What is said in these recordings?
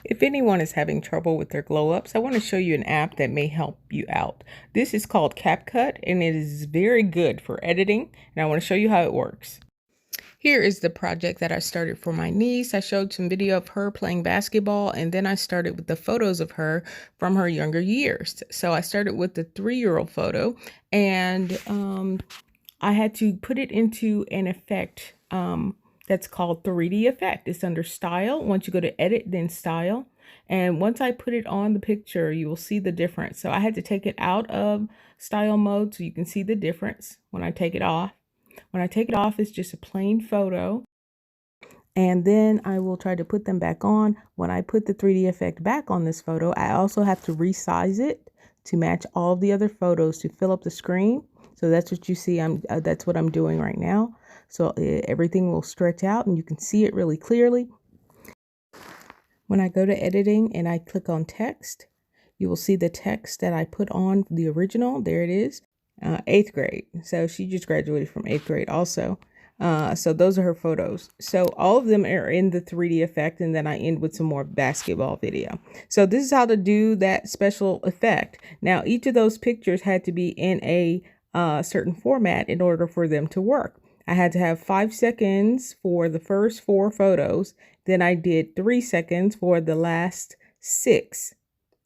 If anyone is having trouble with their glow ups, I want to show you an app that may help you out. This is called CapCut and it is very good for editing, and I want to show you how it works. Here is the project that I started for my niece. I showed some video of her playing basketball, and then I started with the photos of her from her younger years. So I started with the 3-year-old photo, and I had to put it into an effect that's called 3D effect. It's under style. Once you go to edit, then style. And once I put it on the picture, you will see the difference. So I had to take it out of style mode so you can see the difference when I take it off. When I take it off, it's just a plain photo. And then I will try to put them back on. When I put the 3D effect back on this photo, I also have to resize it to match all the other photos to fill up the screen. So that's what you see. That's what I'm doing right now. So everything will stretch out and you can see it really clearly. When I go to editing and I click on text, you will see the text that I put on the original. There it is, 8th grade. So she just graduated from 8th grade also. So those are her photos. So all of them are in the 3D effect, and then I end with some more basketball video. So this is how to do that special effect. Now, each of those pictures had to be in a certain format in order for them to work. I had to have 5 seconds for the first 4 photos. Then I did 3 seconds for the last 6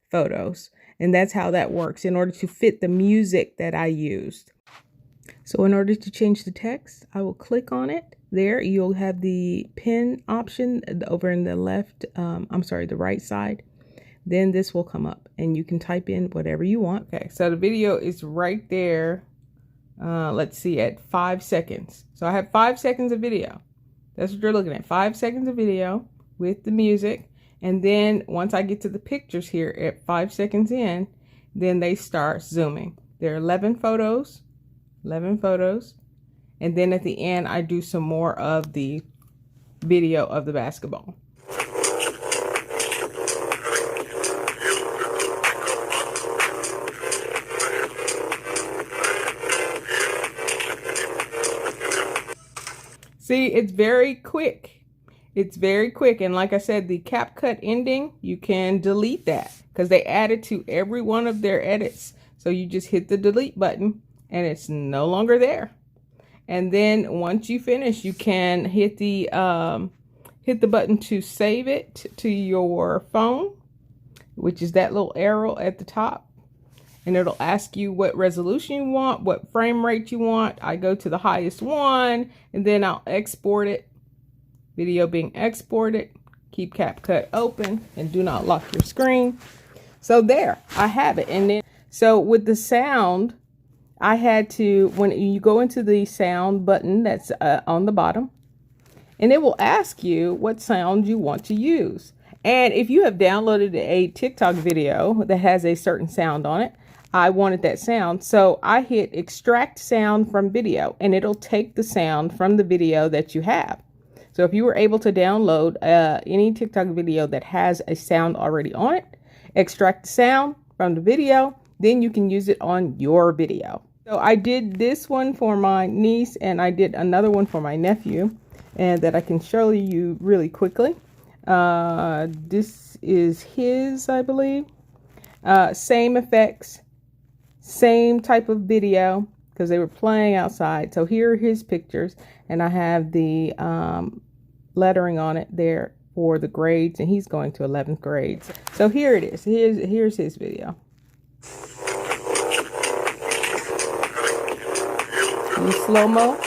photos. And that's how that works in order to fit the music that I used. So in order to change the text, I will click on it. There you'll have the pen option over in the left, the right side. Then this will come up and you can type in whatever you want. Okay, so the video is right there. Let's see, at 5 seconds. So I have 5 seconds of video. That's what you're looking at, 5 seconds of video with the music. And then once I get to the pictures here at 5 seconds in, then they start zooming. There are 11 photos. And then at the end, I do some more of the video of the basketball. See, it's very quick. It's very quick. And like I said, the CapCut ending, you can delete that because they added to every one of their edits. So you just hit the delete button and it's no longer there. And then once you finish, you can hit the button to save it to your phone, which is that little arrow at the top. And it'll ask you what resolution you want, what frame rate you want. I go to the highest one, and then I'll export it. Video being exported. Keep CapCut open and do not lock your screen. So there, I have it. And then, so with the sound, I had to, when you go into the sound button that's on the bottom, and it will ask you what sound you want to use. And if you have downloaded a TikTok video that has a certain sound on it, I wanted that sound. So I hit extract sound from video and it'll take the sound from the video that you have. So if you were able to download any TikTok video that has a sound already on it, extract the sound from the video, then you can use it on your video. So I did this one for my niece and I did another one for my nephew, and that I can show you really quickly. This is his, I believe. Same effects, same type of video because they were playing outside. So here are his pictures, and I have the lettering on it there for the grades, and he's going to 11th grade. So here it is. Here's his video. In slow-mo.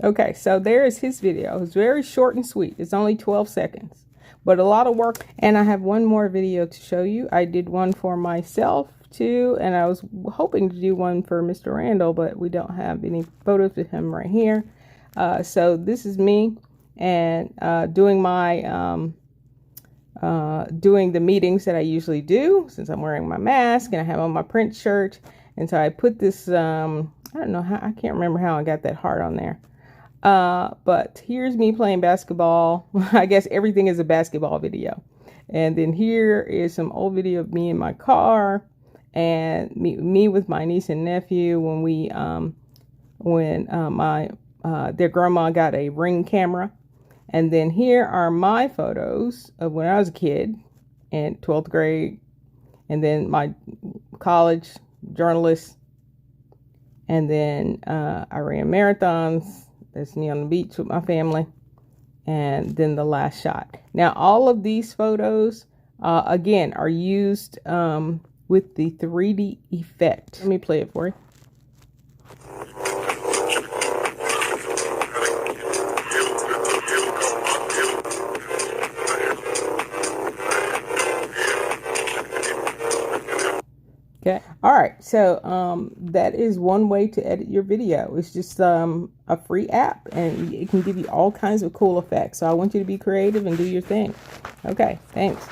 Okay, so there is his video. It's very short and sweet. It's only 12 seconds, but a lot of work. And I have one more video to show you. I did one for myself too, and I was hoping to do one for Mr. Randall, but we don't have any photos of him right here. So this is me and doing my doing the meetings that I usually do, since I'm wearing my mask and I have on my print shirt. And so I put this, I don't know how, I can't remember how I got that heart on there. But here's me playing basketball. I guess everything is a basketball video. And then here is some old video of me in my car and me with my niece and nephew when we, my their grandma got a Ring camera. And then here are my photos of when I was a kid in 12th grade. And then my college journalist. And then I ran marathons. That's me on the beach with my family. And then the last shot. Now, all of these photos, again, are used with the 3D effect. Let me play it for you. Okay. All right. So that is one way to edit your video. It's just a free app, and it can give you all kinds of cool effects. So I want you to be creative and do your thing. Okay. Thanks.